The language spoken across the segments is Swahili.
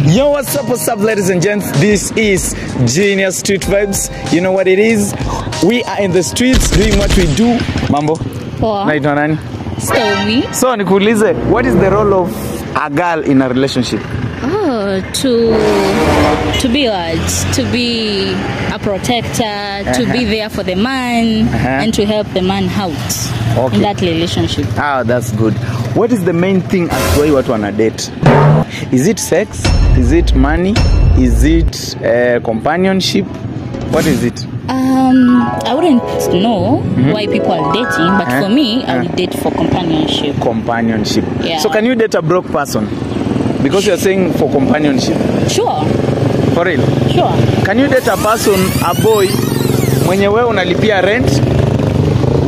Yo, what's up, ladies and gents? This is Genius Street Vibes. You know what it is? We are in the streets doing what we do. Mambo. Naitwa nani? Stormy. So nikuulize, what is the role of a girl in a relationship? Oh, to be what? To be a protector, to be there for the man, and to help the man out in that relationship. Ah, that's good. What is the main thing as why watu wana date? Is it sex? Is it money? Is it companionship? What is it? I wouldn't know why people are dating, but for me, I would date for companionship. Companionship. Yeah. So can you date a broke person? Because you're saying for companionship. Sure. For real? Sure. Can you date a person, a boy, mwenye wewe unalipia rent,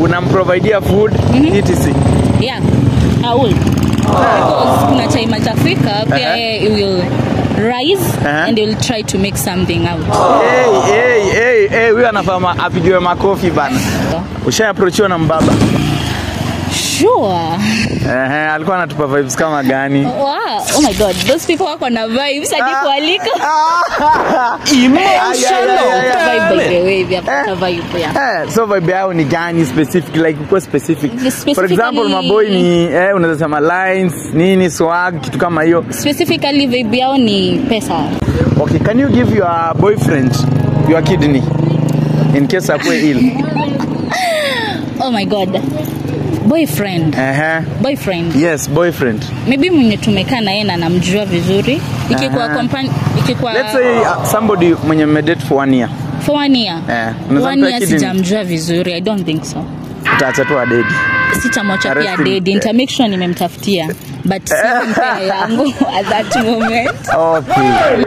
unamprovidea food, etc? Yeah, I will. Because kuna time atafika, pia he will rise and he will try to make something out. Hey, huyu anafama apigiwe makofi bana. Ushaapproachiwa na mbaba? Sure. Alikuwa anatupa vibes kama gani? Wow. Oh my god, those people wako na vibes hadi kualika. Emotional. Vibe by the way, vibe ya. So vibe yao ni gani specific, like uko specific? For example, maboy ni unaweza sema lines, nini, swag, kitu kama hiyo. Specifically vibe yao ni pesa. Okay, can you give your boyfriend your kidney in case akwe ill? Oh my god. Boyfriend. Boyfriend. Yes, boyfriend. Maybe mwenye tumekaa na yeye na namjua vizuri. Ikikuwa let's say somebody mwenye medate for 1 year. For 1 year. 1 year sijamjua vizuri. I don't think so. Utaacha tu adedi. Sitamwacha pia adedi. Nita make sure nimemtafutia. But sitampea yangu at that moment. Okay.